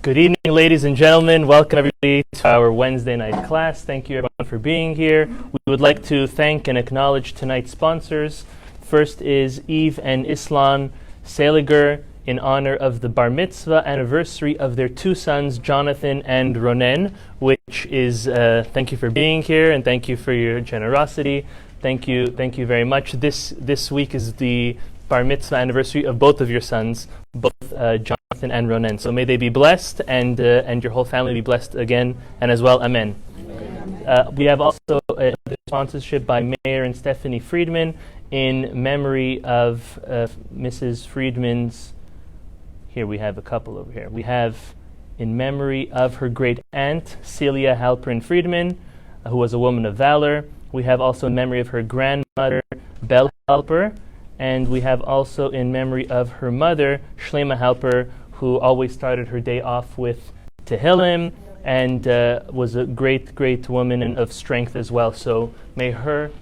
Good evening, ladies and gentlemen. Welcome everybody to our Wednesday night class. Thank you everyone for being here. We would like to thank and acknowledge tonight's sponsors. First is Eve and Islan Seliger in honor of the bar mitzvah anniversary of their two sons, Jonathan and Ronen, which is, thank you for being here and thank you for your generosity. Thank you very much. This week is the bar mitzvah anniversary of both of your sons, both Jonathan and Ronen. So may they be blessed and your whole family be blessed again and as well. Amen. We have also a sponsorship by Mayor and Stephanie Friedman in memory of Mrs. Friedman's. Here we have a couple over here. We have in memory of her great aunt Celia Halperin Friedman, who was a woman of valor. We have also in memory of her grandmother Belle Halper. And we have also in memory of her mother, Shlema Halper, who always started her day off with Tehillim and was a great, great woman and of strength as well. So may her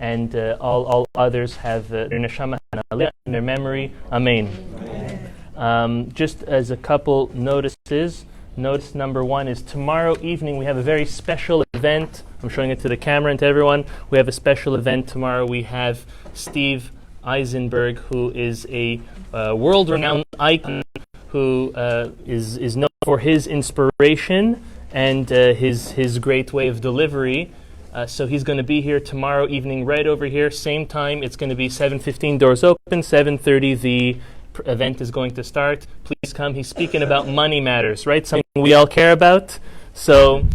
and all others have their neshama in their memory. Amen. Just as a couple notices, notice number one is tomorrow evening we have a very special event. I'm showing it to the camera and to everyone. We have a special event tomorrow. We have Steve Eisenberg, who is a world-renowned icon, who is known for his inspiration and his great way of delivery. So he's going to be here tomorrow evening, right over here, same time. It's going to be 7:15, doors open, 7:30 the event is going to start. Please come. He's speaking about money matters, right? Something we all care about. So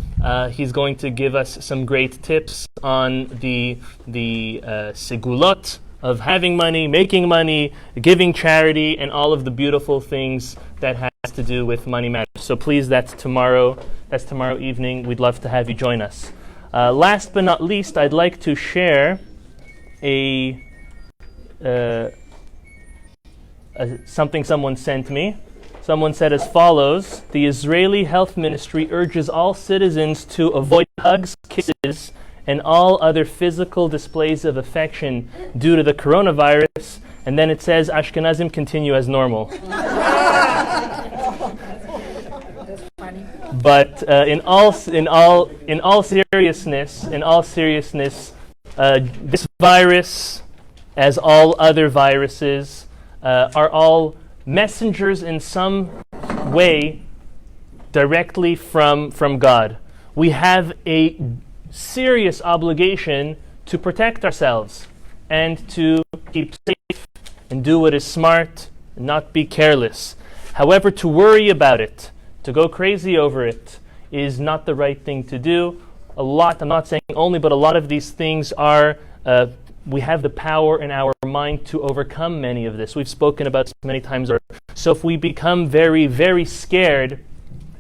he's going to give us some great tips on the segulot of having money, making money, giving charity, and all of the beautiful things that has to do with money matters. So please, that's tomorrow evening. We'd love to have you join us. Last but not least, I'd like to share something someone sent me. Someone said as follows: the Israeli Health Ministry urges all citizens to avoid hugs, kisses, and all other physical displays of affection due to the coronavirus. And then it says Ashkenazim continue as normal. But in all seriousness, this virus, as all other viruses, are all messengers in some way directly from God. We have a serious obligation to protect ourselves and to keep safe and do what is smart and not be careless. However, to worry about it, to go crazy over it, is not the right thing to do. I'm not saying only, but a lot of these things are we have the power in our mind to overcome many of this. We've spoken about this many times already. So if we become very, very scared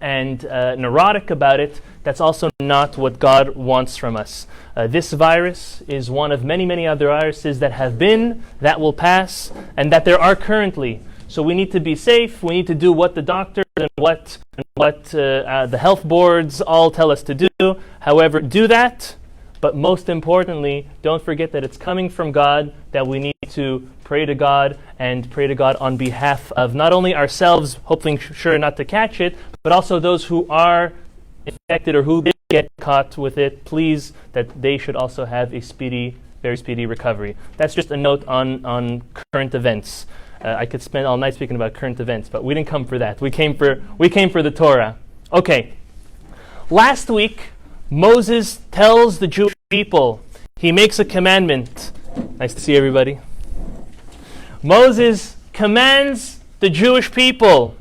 and neurotic about it, that's also not what God wants from us. This virus is one of many, many other viruses that have been, that will pass, and that there are currently. So we need to be safe. We need to do what the doctors and what the health boards all tell us to do. However, do that. But most importantly, don't forget that it's coming from God, that we need to pray to God and pray to God on behalf of not only ourselves, hoping sure not to catch it, but also those who are infected or who did get caught with it. Please, that they should also have a speedy, very speedy recovery. That's just a note on current events. I could spend all night speaking about current events, but we didn't come for that. We came for the Torah. Okay. Last week, Moses tells the Jewish people, he makes a commandment. Nice to see everybody. Moses commands the Jewish people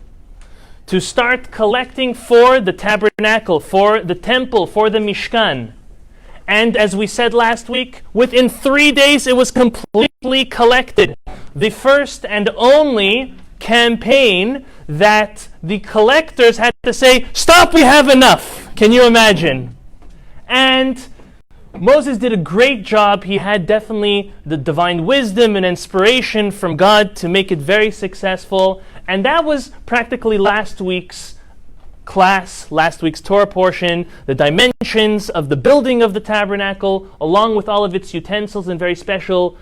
to start collecting for the tabernacle, for the temple, for the Mishkan. And as we said last week, within 3 days it was completely collected. The first and only campaign that the collectors had to say, stop, we have enough. Can you imagine? And Moses did a great job. He had definitely the divine wisdom and inspiration from God to make it very successful. And that was practically last week's class, last week's Torah portion, the dimensions of the building of the tabernacle, along with all of its utensils and very special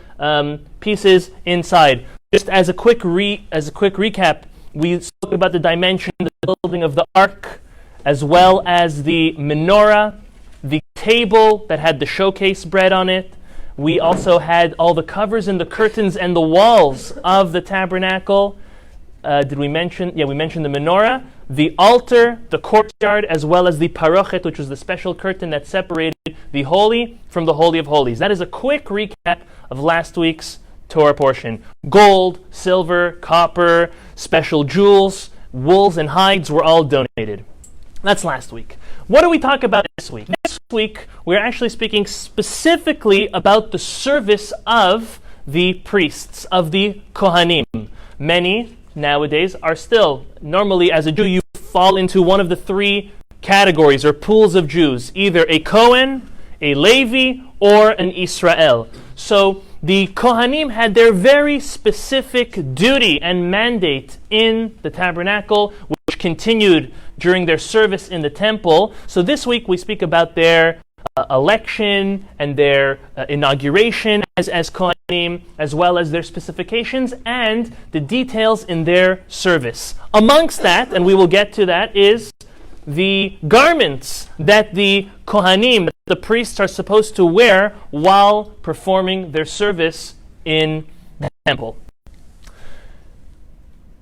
pieces inside. Just as a quick recap, we spoke about the dimension, the building of the ark, as well as the menorah, the table that had the showcase bread on it. We also had all the covers and the curtains and the walls of the tabernacle. Did we mention? Yeah, we mentioned the menorah, the altar, the courtyard, as well as the parochet, which was the special curtain that separated the holy from the Holy of Holies. That is a quick recap of last week's Torah portion. Gold, silver, copper, special jewels, wools, and hides were all donated. That's last week. What do we talk about this week? This week, we're actually speaking specifically about the service of the priests, of the Kohanim. Many nowadays are still, normally as a Jew, you fall into one of the three categories or pools of Jews, either a Kohen, a Levi, or an Israel. So the Kohanim had their very specific duty and mandate in the tabernacle, which continued during their service in the temple. So this week we speak about their election and their inauguration as Kohanim, as well as their specifications and the details in their service. Amongst that, and we will get to that, is the garments that the Kohanim, the priests, are supposed to wear while performing their service in the temple.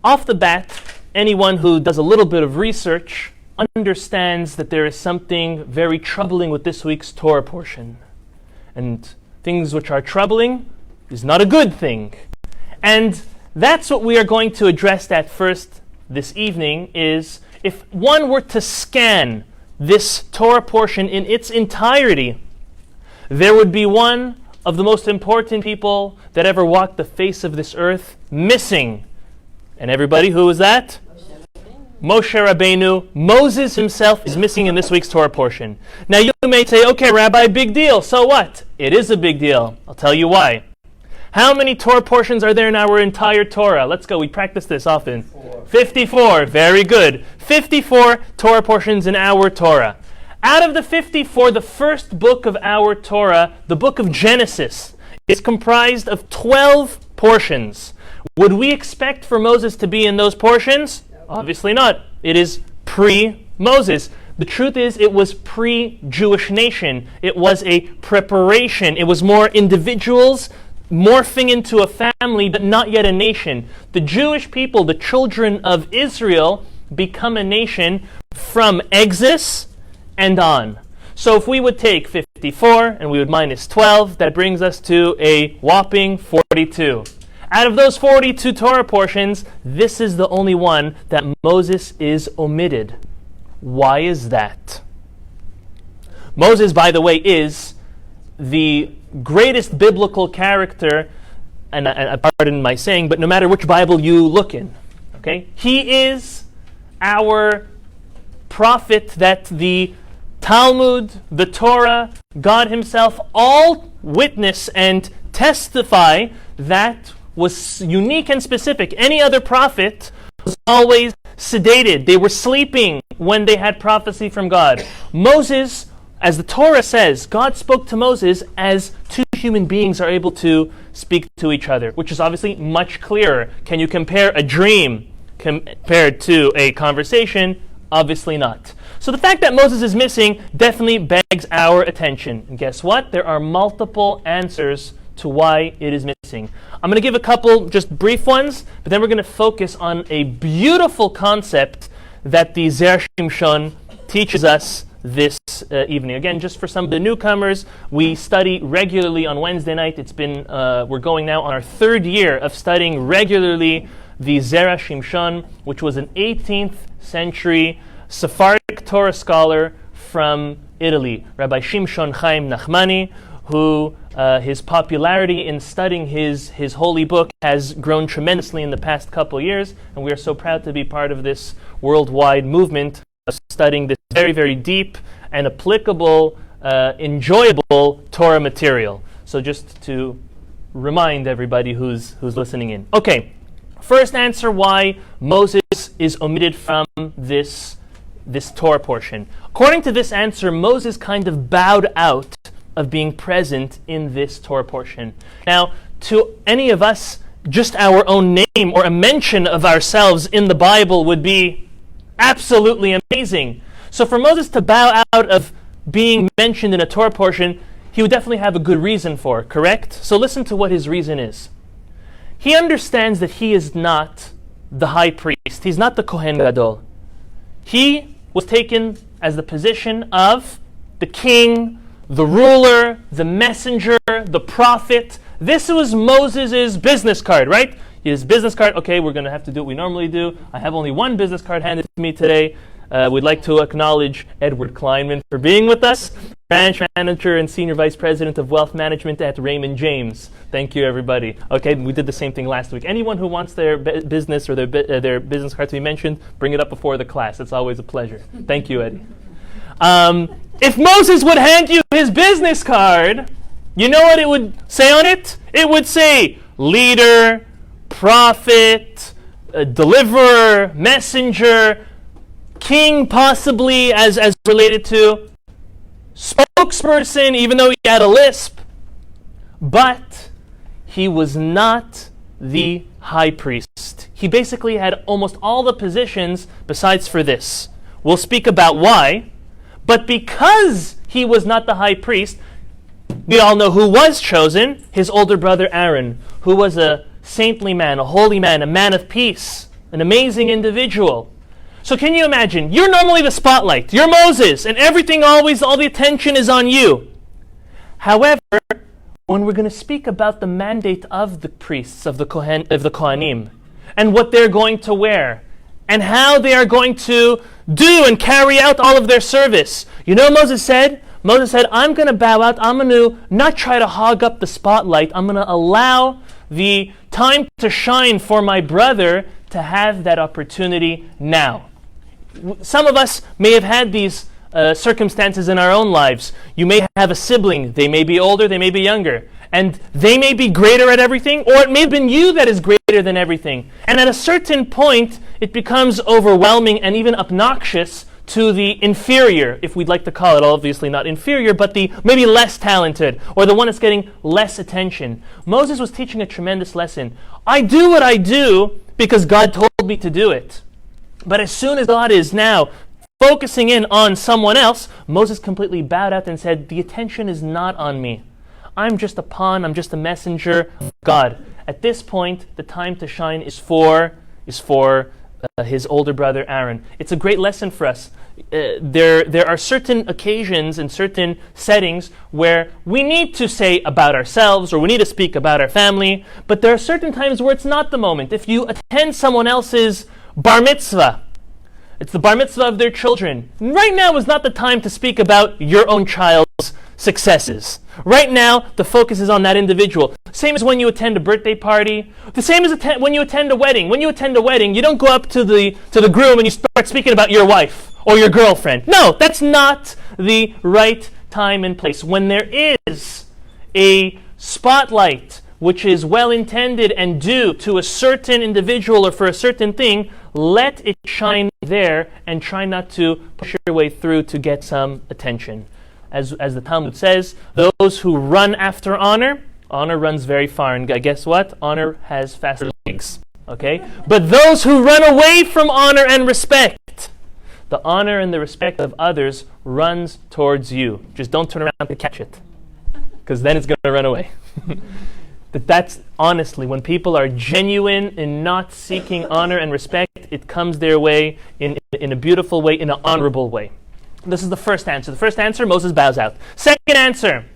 Off the bat, anyone who does a little bit of research understands that there is something very troubling with this week's Torah portion. And things which are troubling is not a good thing. And that's what we are going to address at first this evening, is if one were to scan this Torah portion in its entirety, there would be one of the most important people that ever walked the face of this earth missing. And everybody, who is that? Moshe Rabbeinu. Moses himself is missing in this week's Torah portion. Now you may say, okay, Rabbi, big deal. So what? It is a big deal. I'll tell you why. How many Torah portions are there in our entire Torah? Let's go. We practice this often. 54. Very good. 54 Torah portions in our Torah. Out of the 54, the first book of our Torah, the book of Genesis, is comprised of 12 portions. Would we expect for Moses to be in those portions? Obviously not. It is pre-Moses. The truth is, it was pre-Jewish nation. It was a preparation. It was more individuals morphing into a family, but not yet a nation. The Jewish people, the children of Israel, become a nation from Exodus and on. So if we would take 54 and we would minus 12, that brings us to a whopping 42. Out of those 42 Torah portions, this is the only one that Moses is omitted. Why is that? Moses, by the way, is the greatest biblical character, and pardon my saying, but no matter which Bible you look in, okay, he is our prophet that the Talmud, the Torah, God himself all witness and testify that was unique and specific. Any other prophet was always sedated. They were sleeping when they had prophecy from God. Moses, as the Torah says, God spoke to Moses as two human beings are able to speak to each other, which is obviously much clearer. Can you compare a dream compared to a conversation? Obviously not. So the fact that Moses is missing definitely begs our attention. And guess what? There are multiple answers to why it is missing. I'm going to give a couple just brief ones, but then we're going to focus on a beautiful concept that the Zera Shimshon teaches us this evening. Again, just for some of the newcomers, we study regularly on Wednesday night. It's been we're going now on our third year of studying regularly the Zera Shimshon, which was an 18th century Sephardic Torah scholar from Italy, Rabbi Shimshon Chaim Nachmani, who his popularity in studying his holy book has grown tremendously in the past couple years, and we are so proud to be part of this worldwide movement of studying this very, very deep and applicable, enjoyable Torah material. So just to remind everybody who's listening in. Okay, first answer why Moses is omitted from this Torah portion. According to this answer, Moses kind of bowed out of being present in this Torah portion. Now, to any of us, just our own name or a mention of ourselves in the Bible would be absolutely amazing. So for Moses to bow out of being mentioned in a Torah portion, he would definitely have a good reason for it, correct? So listen to what his reason is. He understands that he is not the high priest. He's not the Kohen Gadol. He was taken as the position of the king, the ruler, the messenger, the prophet. This was Moses' business card, right? His business card, okay, we're going to have to do what we normally do. I have only one business card handed to me today. We'd like to acknowledge Edward Kleinman for being with us, branch manager and senior vice president of wealth management at Raymond James. Thank you, everybody. Okay, we did the same thing last week. Anyone who wants their business or their business card to be mentioned, bring it up before the class. It's always a pleasure. Thank you, Eddie. If Moses would hand you his business card, you know what it would say on it? It would say leader, prophet, deliverer, messenger, king possibly as related to, spokesperson, even though he had a lisp. But he was not the high priest. He basically had almost all the positions besides for this. We'll speak about why. But because he was not the high priest, we all know who was chosen, his older brother Aaron, who was a saintly man, a holy man, a man of peace, an amazing individual. So can you imagine? You're normally the spotlight. You're Moses, and everything always, all the attention is on you. However, when we're going to speak about the mandate of the priests, of the Kohanim, and what they're going to wear, and how they are going to do and carry out all of their service. You know what Moses said? Moses said, I'm going to bow out. I'm going to not try to hog up the spotlight. I'm going to allow the time to shine for my brother to have that opportunity now. Some of us may have had these circumstances in our own lives. You may have a sibling. They may be older, they may be younger. And they may be greater at everything, or it may have been you that is greater than everything. And at a certain point, it becomes overwhelming and even obnoxious to the inferior, if we'd like to call it, obviously not inferior, but the maybe less talented, or the one that's getting less attention. Moses was teaching a tremendous lesson. I do what I do because God told me to do it. But as soon as God is now focusing in on someone else, Moses completely bowed out and said, the attention is not on me. I'm just a pawn, I'm just a messenger of God. At this point, the time to shine is for his older brother Aaron. It's a great lesson for us. There are certain occasions and certain settings where we need to say about ourselves or we need to speak about our family, but there are certain times where it's not the moment. If you attend someone else's bar mitzvah, it's the bar mitzvah of their children. Right now is not the time to speak about your own child's successes. Right now, the focus is on that individual. Same as when you attend a birthday party. The same as when you attend a wedding. When you attend a wedding, you don't go up to the groom and you start speaking about your wife or your girlfriend. No, that's not the right time and place. When there is a spotlight which is well-intended and due to a certain individual or for a certain thing, let it shine there and try not to push your way through to get some attention. As the Talmud says, those who run after honor runs very far. And guess what? Honor has faster legs. Okay? But those who run away from honor and respect, the honor and the respect of others runs towards you. Just don't turn around to catch it, because then it's going to run away. That's honestly, when people are genuine in not seeking honor and respect, it comes their way in a beautiful way, in an honorable way. This is the first answer. The first answer, Moses bows out. Second answer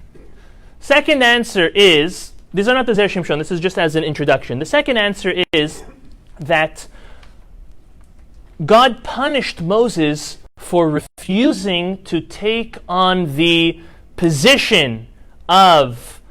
is, these are not the Zera Shimshon, this is just as an introduction. The second answer is that God punished Moses for refusing to take on the position of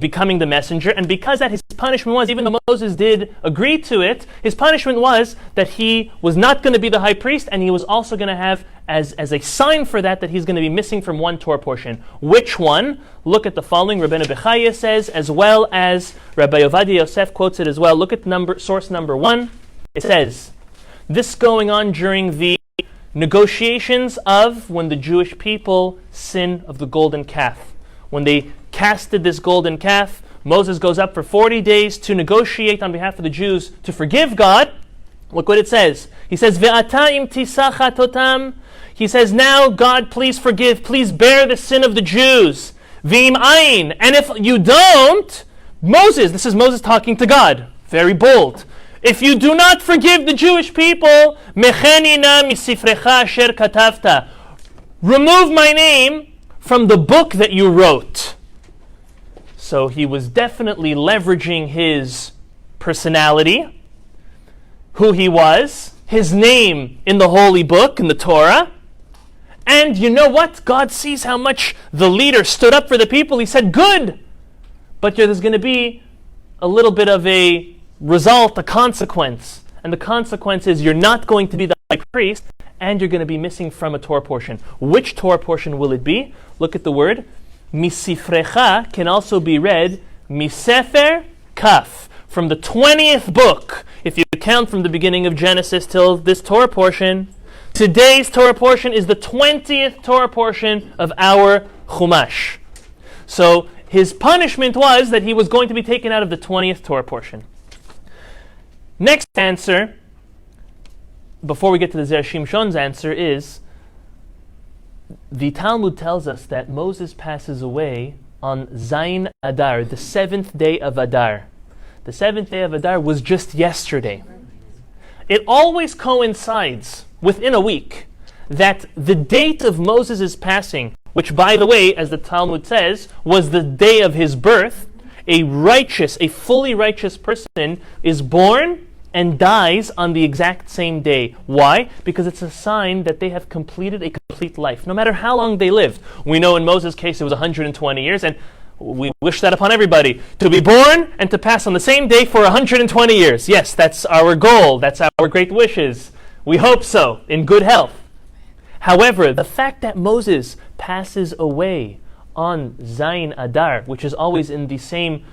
becoming the messenger, and because that his punishment was, even though Moses did agree to it, his punishment was that he was not going to be the high priest, and he was also going to have as a sign for that he's going to be missing from one Torah portion. Which one? Look at the following. Rabbeinu Bechaya says, as well as Rabbi Ovadia Yosef quotes it as well. Look at source number 1. It says, this going on during the negotiations of when the Jewish people sin of the golden calf. When they casted this golden calf, Moses goes up for 40 days to negotiate on behalf of the Jews to forgive God. Look what it says. He says, Ve'ata im tisachat otam. He says, now, God, please forgive. Please bear the sin of the Jews. V'im ayin. And if you don't, Moses, this is Moses talking to God. Very bold. If you do not forgive the Jewish people, mechenina misifrecha asher katavta. Remove my name from the book that you wrote. So he was definitely leveraging his personality, who he was, his name in the holy book, in the Torah. And you know what? God sees how much the leader stood up for the people. He said, good. But there's going to be a little bit of a result, a consequence. And the consequence is you're not going to be the high priest, and you're going to be missing from a Torah portion. Which Torah portion will it be? Look at the word. Misifrecha can also be read misefer kaf, from the 20th book. If you count from the beginning of Genesis till this Torah portion, today's Torah portion is the 20th Torah portion of our Chumash. So his punishment was that he was going to be taken out of the 20th Torah portion. Next answer, before we get to the Zera Shimshon's answer, is the Talmud tells us that Moses passes away on Zayin Adar, the 7th day of Adar. The 7th day of Adar was just yesterday. It always coincides within a week that the date of Moses' passing, which, by the way, as the Talmud says, was the day of his birth, a fully righteous person is born and dies on the exact same day. Why? Because it's a sign that they have completed a complete life, no matter how long they lived. We know in Moses' case it was 120 years, and we wish that upon everybody, to be born and to pass on the same day for 120 years. Yes, that's our goal. That's our great wishes. We hope so, in good health. However, the fact that Moses passes away on Zayin Adar, which is always in the same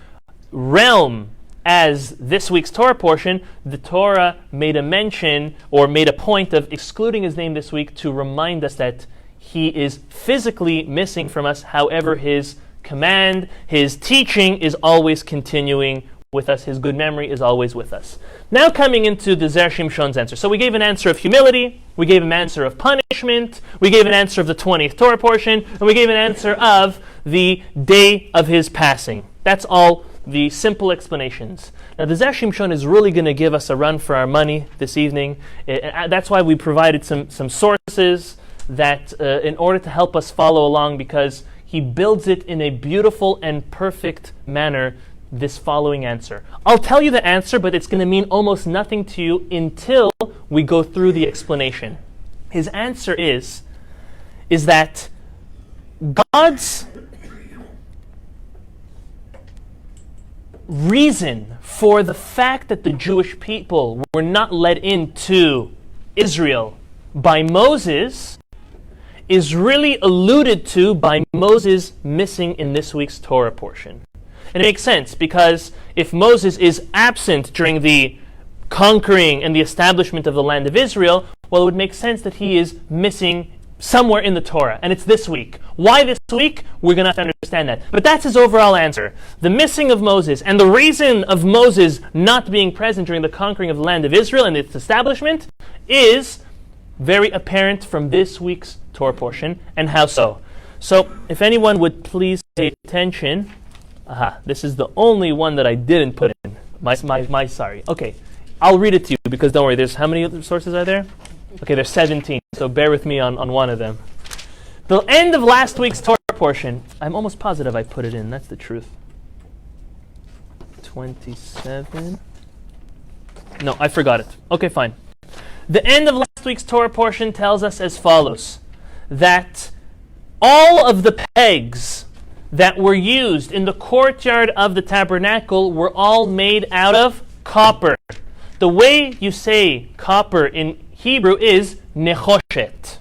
realm as this week's Torah portion, the Torah made a mention or made a point of excluding his name this week to remind us that he is physically missing from us. However, his command, his teaching is always continuing with us. His good memory is always with us. Now coming into the Zera Shimshon's answer. So we gave an answer of humility, we gave an answer of punishment, we gave an answer of the 20th Torah portion, and we gave an answer of the day of his passing. That's all the simple explanations. Now the Zera Shimshon is really going to give us a run for our money this evening. That's why we provided some sources that in order to help us follow along, because he builds it in a beautiful and perfect manner, this following answer. I'll tell you the answer, but it's going to mean almost nothing to you until we go through the explanation. His answer is that God's reason for the fact that the Jewish people were not led into Israel by Moses is really alluded to by Moses missing in this week's Torah portion. And it makes sense, because if Moses is absent during the conquering and the establishment of the land of Israel, well, it would make sense that he is missing somewhere in the Torah, and it's this week. Why this week? We're going to have to understand that. But that's his overall answer. The missing of Moses, and the reason of Moses not being present during the conquering of the land of Israel and its establishment, is very apparent from this week's Torah portion. And how so? So, if anyone would please pay attention. This is the only one that I didn't put in. My sorry. Okay, I'll read it to you, because don't worry, there's how many other sources are there? Okay, there's 17, so bear with me on one of them. The end of last week's Torah portion, I'm almost positive I put it in, that's the truth. 27. No, I forgot it. Okay, fine. The end of last week's Torah portion tells us as follows, that all of the pegs that were used in the courtyard of the tabernacle were all made out of copper. The way you say copper in Hebrew is nechoshet.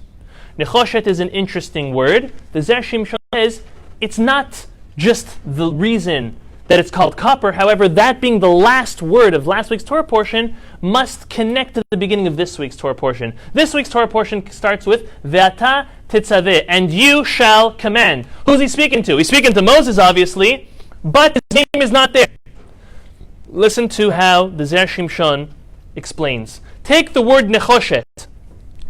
Nechoshet is an interesting word. The Zera Shimshon says it's not just the reason that it's called copper. However, that being the last word of last week's Torah portion must connect to the beginning of this week's Torah portion. This week's Torah portion starts with Ve'ata Tetzave, and you shall command. Who's he speaking to? He's speaking to Moses, obviously, but his name is not there. Listen to how the Zera Shimshon explains. Take the word nechoshet.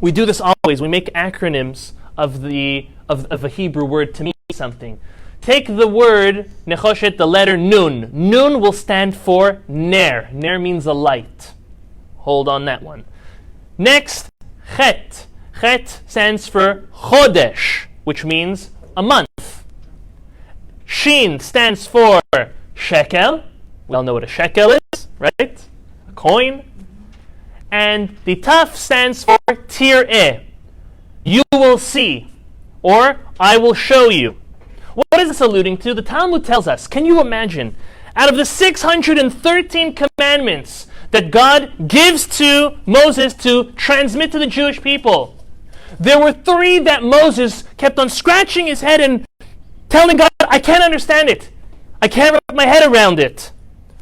We do this always. We make acronyms of a Hebrew word to mean something. Take the word nechoshet, the letter nun. Nun will stand for ner. Ner means a light. Hold on that one. Next, chet. Chet stands for chodesh, which means a month. Shin stands for shekel. We all know what a shekel is, right? A coin. And the taf stands for tir'eh. You will see, or I will show you. What is this alluding to? The Talmud tells us, can you imagine, out of the 613 commandments that God gives to Moses to transmit to the Jewish people, there were 3 that Moses kept on scratching his head and telling God, I can't understand it. I can't wrap my head around it.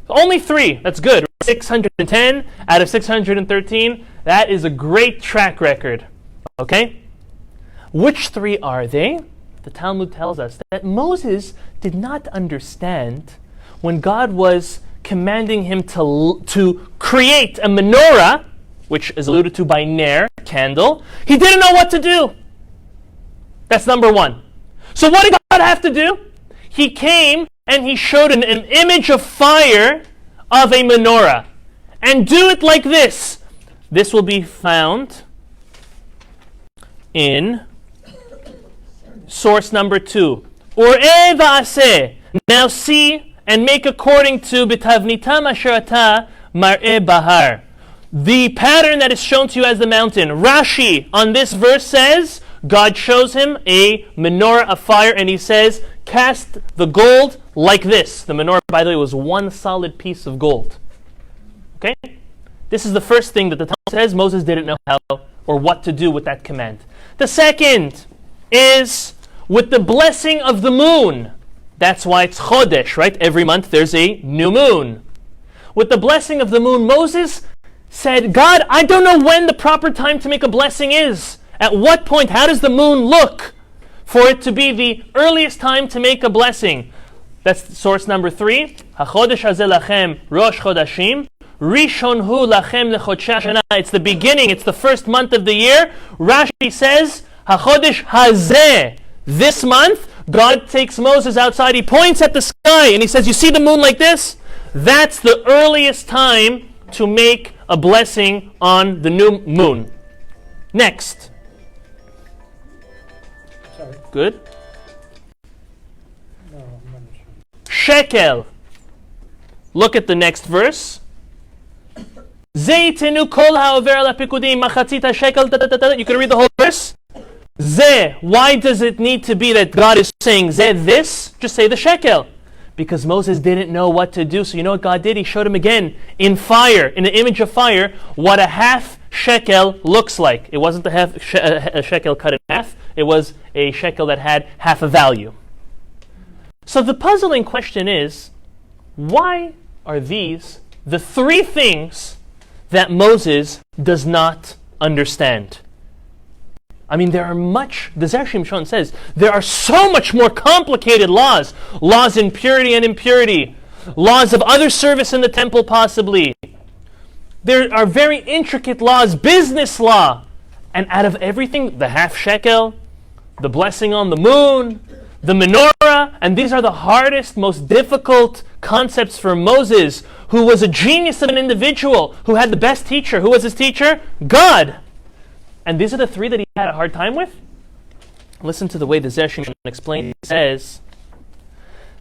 Only 3. That's good. 610 out of 613. That is a great track record. Okay? Which 3 are they? The Talmud tells us that Moses did not understand when God was commanding him to create a menorah, which is alluded to by ner, candle. He didn't know what to do. That's number 1. So what did God have to do? He came and he showed an image of fire of a menorah. And do it like this. This will be found in source number 2. Ur'eh va'aseh. Now see and make according to b'tavnitam asher ata mar'eh bahar. The pattern that is shown to you as the mountain. Rashi on this verse says, God shows him a menorah of fire and he says, cast the gold like this. The menorah, by the way, was one solid piece of gold. Okay? This is the first thing that the Talmud says. Moses didn't know how or what to do with that command. The second is with the blessing of the moon. That's why it's chodesh, right? Every month there's a new moon. With the blessing of the moon, Moses said, God, I don't know when the proper time to make a blessing is. At what point? How does the moon look for it to be the earliest time to make a blessing? That's source number 3. HaChodesh hazeh lachem rosh chodashim. Rishon hu lachem lechodshei hashana. It's the beginning. It's the first month of the year. Rashi says, HaChodesh hazeh. This month, God takes Moses outside. He points at the sky and he says, you see the moon like this? That's the earliest time to make a blessing on the new moon. Next. Sorry. Good. No, I'm not sure. Shekel. Look at the next verse. Zeitenu kol ha'over al ha'pikudim machatzit shekel. You can read the whole verse. Zeh. Why does it need to be that God is saying Zeh this? Just say the shekel. Because Moses didn't know what to do. So you know what God did? He showed him again in fire, in the image of fire, what a half shekel looks like. It wasn't a shekel cut in half. It was a shekel that had half a value. So the puzzling question is, why are these the 3 things that Moses does not understand? I mean, the Zera Shimshon says, there are so much more complicated laws. Laws in purity and impurity. Laws of other service in the temple, possibly. There are very intricate laws, business law. And out of everything, the half shekel, the blessing on the moon, the menorah, and these are the hardest, most difficult concepts for Moses, who was a genius of an individual, who had the best teacher. Who was his teacher? God. And these are the 3 that he had a hard time with? Listen to the way the Zera Shimshon explains. He says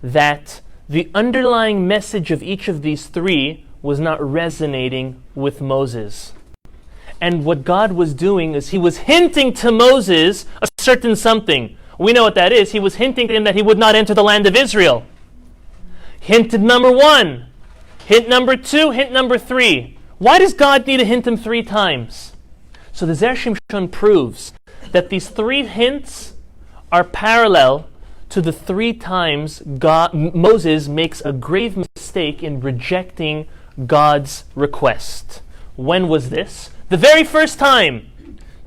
that the underlying message of each of these 3 was not resonating with Moses. And what God was doing is he was hinting to Moses a certain something. We know what that is. He was hinting to him that he would not enter the land of Israel. Hint number 1. Hint number 2. Hint number 3. Why does God need to hint him 3 times? So the Zera Shimshon proves that these 3 hints are parallel to the 3 times Moses makes a grave mistake in rejecting God's request. When was this? The very first time.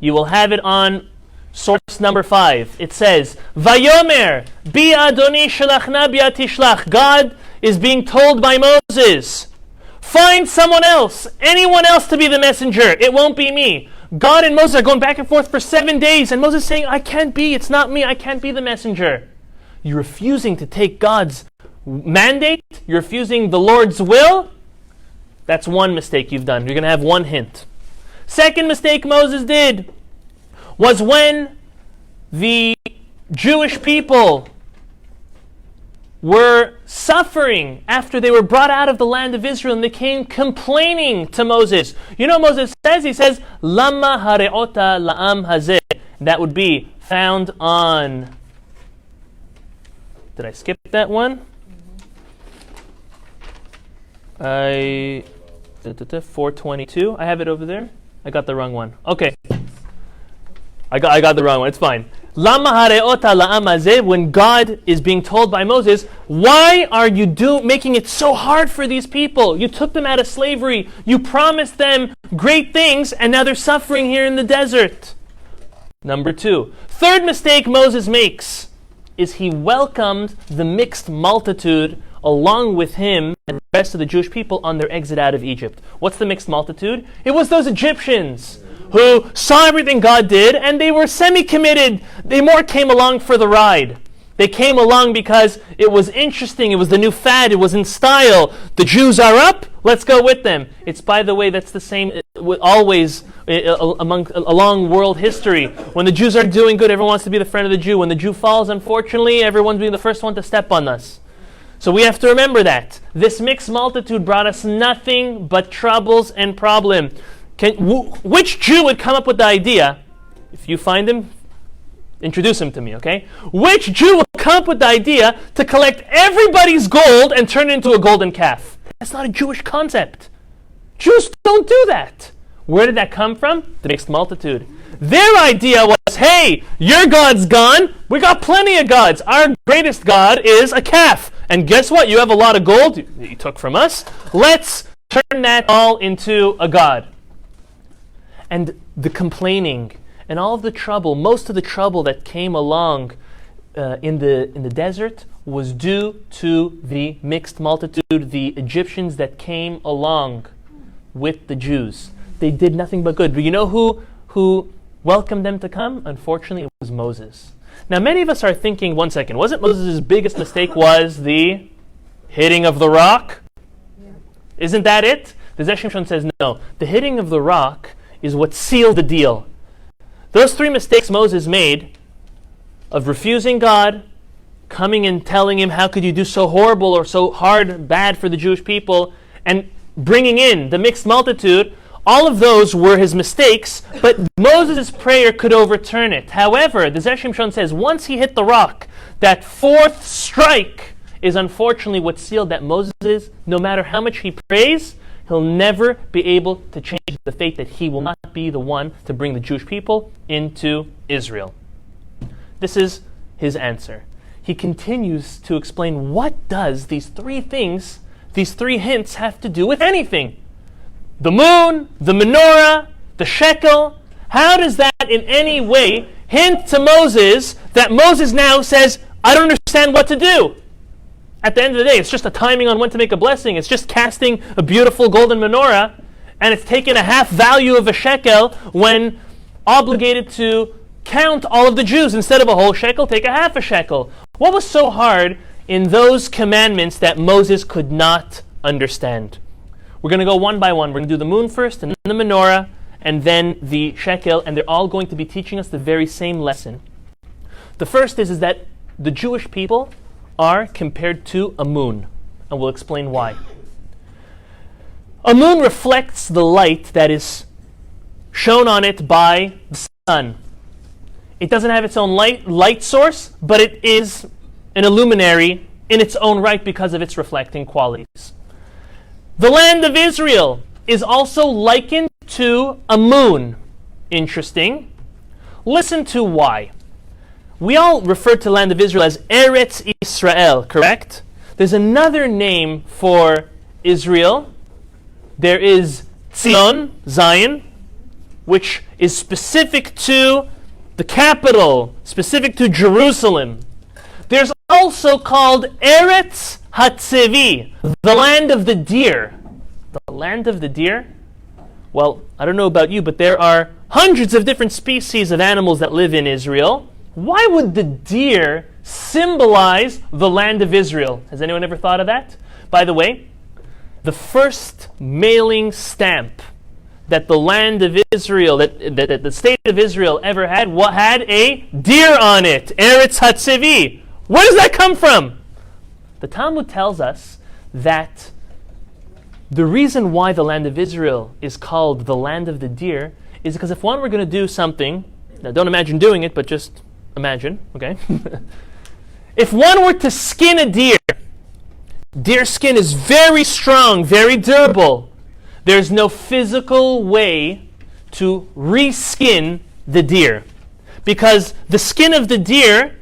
You will have it on source number 5. It says, Vayomer bi Adoni shalachna bi atishlach. God is being told by Moses, Find someone else, anyone else to be the messenger. It won't be me. God and Moses are going back and forth for 7 days, and Moses is saying, I can't be, it's not me, I can't be the messenger. You're refusing to take God's mandate, you're refusing the Lord's will. That's one mistake you've done. You're going to have one hint. Second mistake Moses did was when the Jewish people were suffering after they were brought out of the land of Israel, and they came complaining to Moses. You know what Moses says? He says, Lama hareota la'am hazeh. That would be found on... Did I skip that one? 422. I have it over there. I got the wrong one. Okay. I got the wrong one. It's fine. Lama hareota la'am hazeh, when God is being told by Moses, why are you making it so hard for these people? You took them out of slavery. You promised them great things, and now they're suffering here in the desert. Number 2. Third mistake Moses makes is he welcomed the mixed multitude along with him and the rest of the Jewish people on their exit out of Egypt. What's the mixed multitude? It was those Egyptians who saw everything God did, and they were semi-committed. They more came along for the ride. They came along because it was interesting, it was the new fad, it was in style. The Jews are up, let's go with them. It's, by the way, that's the same always along world history. When the Jews are doing good, everyone wants to be the friend of the Jew. When the Jew falls, unfortunately, everyone's being the first one to step on us. So we have to remember that. This mixed multitude brought us nothing but troubles and problem. Which Jew would come up with the idea? If you find him, introduce him to me, okay? Which Jew would come up with the idea to collect everybody's gold and turn it into a golden calf? That's not a Jewish concept. Jews don't do that. Where did that come from? The mixed multitude. Their idea was, hey, your God's gone. We got plenty of gods. Our greatest God is a calf. And guess what? You have a lot of gold you took from us. Let's turn that all into a god. And the complaining and all of the trouble, most of the trouble that came along in the desert was due to the mixed multitude, the Egyptians that came along with the Jews. They did nothing but good. But you know who welcomed them to come? Unfortunately, it was Moses. Now, many of us are thinking, one second, wasn't Moses' biggest mistake was the hitting of the rock? Yeah. Isn't that it? The Shimshon says no. The hitting of the rock is what sealed the deal. Those 3 mistakes Moses made of refusing God, coming and telling him, how could you do so horrible or so hard, bad for the Jewish people, and bringing in the mixed multitude, all of those were his mistakes, but Moses' prayer could overturn it. However, the Shimshon says, once he hit the rock, that 4th strike is unfortunately what sealed that Moses, no matter how much he prays, he'll never be able to change the fate that he will not be the one to bring the Jewish people into Israel. This is his answer. He continues to explain, what does these 3 things, these 3 hints have to do with anything? The moon, the menorah, the shekel. How does that in any way hint to Moses that Moses now says, I don't understand what to do? At the end of the day, it's just a timing on when to make a blessing. It's just casting a beautiful golden menorah, and it's taking a half value of a shekel when obligated to count all of the Jews. Instead of a whole shekel, take a half a shekel. What was so hard in those commandments that Moses could not understand? We're going to go one by one. We're going to do the moon first, and then the menorah, and then the shekel, and they're all going to be teaching us the very same lesson. The first is that the Jewish people are compared to a moon, and we'll explain why. A moon reflects the light that is shown on it by the sun. It doesn't have its own light source, but it is an illuminary in its own right because of its reflecting qualities. The land of Israel is also likened to a moon. Interesting. Listen to why. We all refer to the land of Israel as Eretz Israel, correct? There's another name for Israel. There is Zion, which is specific to the capital, specific to Jerusalem. There's also called Eretz Hatzevi, the land of the deer. the land of the deer? Well, I don't know about you, but there are hundreds of different species of animals that live in Israel. Why would the deer symbolize the land of Israel? Has anyone ever thought of that? By the way, the first mailing stamp that the land of Israel, that the state of Israel ever had, had a deer on it. Eretz Hatzivi. Where does that come from? The Talmud tells us that the reason why the land of Israel is called the land of the deer is because if one were going to do something, now don't imagine doing it, but just imagine, okay? If one were to skin a deer skin is very strong, very durable. There's no physical way to reskin the deer because the skin of the deer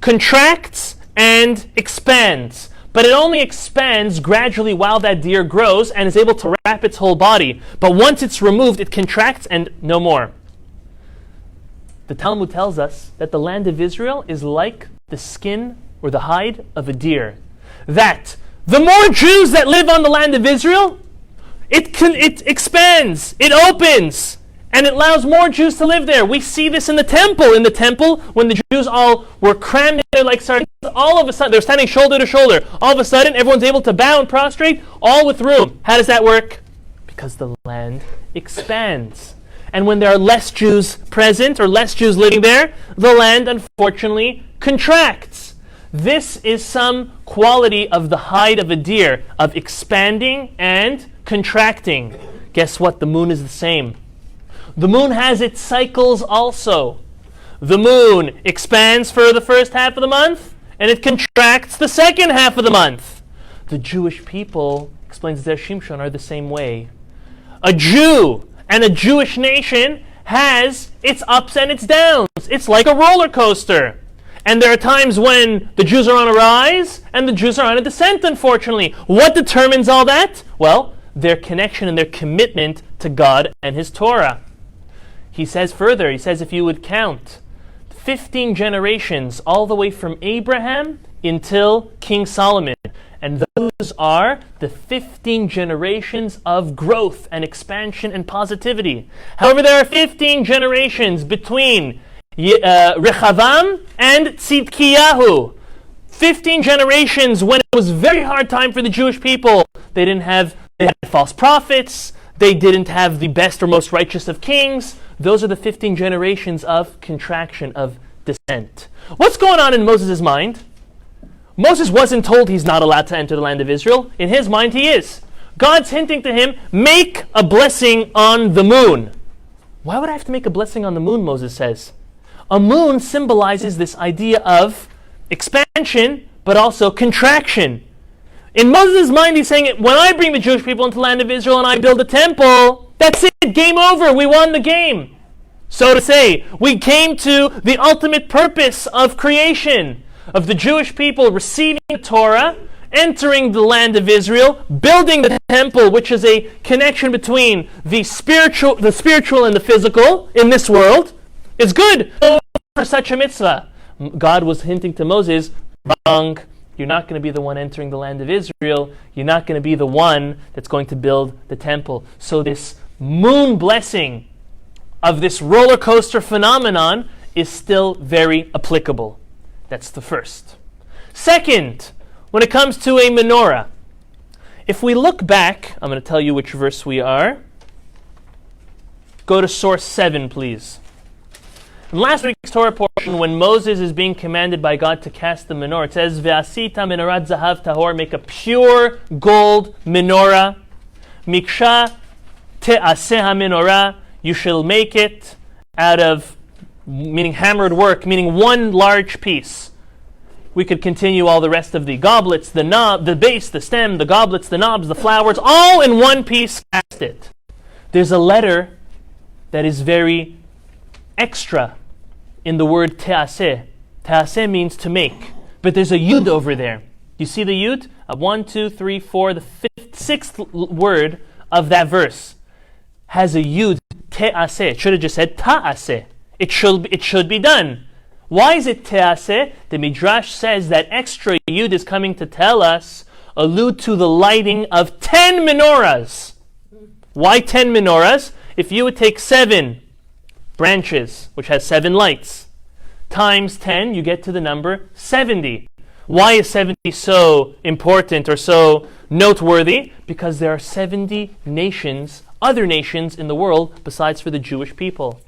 contracts and expands. But it only expands gradually while that deer grows and is able to wrap its whole body. But once it's removed, it contracts and no more. The Talmud tells us that the land of Israel is like the skin or the hide of a deer. That the more Jews that live on the land of Israel, it expands, it opens, and it allows more Jews to live there. We see this in the temple. In the temple, when the Jews all were crammed in there like sardines, all of a sudden, they're standing shoulder to shoulder. All of a sudden, everyone's able to bow and prostrate, all with room. How does that work? Because the land expands. And when there are less Jews present, or less Jews living there, the land, unfortunately, contracts. This is some quality of the hide of a deer, of expanding and contracting. Guess what? The moon is the same. The moon has its cycles also. The moon expands for the first half of the month, and it contracts the second half of the month. The Jewish people, explains Zera Shimshon, are the same way. A Jew and a Jewish nation has its ups and its downs. It's like a roller coaster. And there are times when the Jews are on a rise and the Jews are on a descent, unfortunately. What determines all that? Well, their connection and their commitment to God and His Torah. He says further, if you would count 15 generations all the way from Abraham until King Solomon, and those are the 15 generations of growth and expansion and positivity. However, there are 15 generations between Rechavam and Tzidkiyahu. 15 generations when it was a very hard time for the Jewish people. They had false prophets. They didn't have the best or most righteous of kings. Those are the 15 generations of contraction, of descent. What's going on in Moses' mind? Moses wasn't told he's not allowed to enter the land of Israel. In his mind, he is. God's hinting to him, make a blessing on the moon. Why would I have to make a blessing on the moon, Moses says? A moon symbolizes this idea of expansion, but also contraction. In Moses' mind, he's saying, when I bring the Jewish people into the land of Israel and I build a temple, that's it, game over, we won the game. So to say, we came to the ultimate purpose of creation, of the Jewish people receiving the Torah, entering the land of Israel, building the temple, which is a connection between the spiritual and the physical in this world, is good for such a mitzvah. God was hinting to Moses, wrong. You're not going to be the one entering the land of Israel. You're not going to be the one that's going to build the temple. So this moon blessing of this roller coaster phenomenon is still very applicable. That's the first. Second, when it comes to a menorah, if we look back, I'm going to tell you which verse we are. Go to source 7, please. In last week's Torah portion, when Moses is being commanded by God to cast the menorah, it says, Ve'asita menorat zahav tahor, make a pure gold menorah. Miksha te'aseh ha-menorah, you shall make it out of, meaning hammered work, meaning one large piece. We could continue all the rest of the goblets, the knob, the base, the stem, the goblets, the knobs, the flowers, all in one piece, cast it. There's a letter that is very extra in the word te'aseh. Te'aseh means to make. But there's a yud over there. You see the yud? 1, 2, 3, 4, the sixth word of that verse has a yud, te'aseh. It should have just said ta'aseh. It should be done. Why is it te'aseh? The Midrash says that extra yud is coming to tell us, allude to the lighting of 10 menorahs. Why 10 menorahs? If you would take 7 branches, which has 7 lights, times 10, you get to the number 70. Why is 70 so important or so noteworthy? Because there are 70 nations, other nations in the world besides for the Jewish people.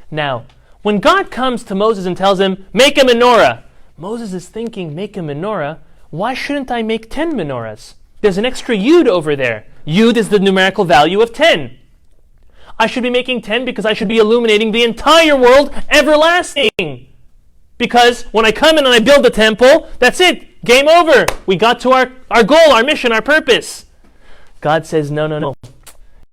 Now, when God comes to Moses and tells him, make a menorah, Moses is thinking, make a menorah? Why shouldn't I make 10 menorahs? There's an extra yud over there. Yud is the numerical value of 10. I should be making 10 because I should be illuminating the entire world everlasting. Because when I come in and I build the temple, that's it. Game over. We got to our goal, our mission, our purpose. God says, no.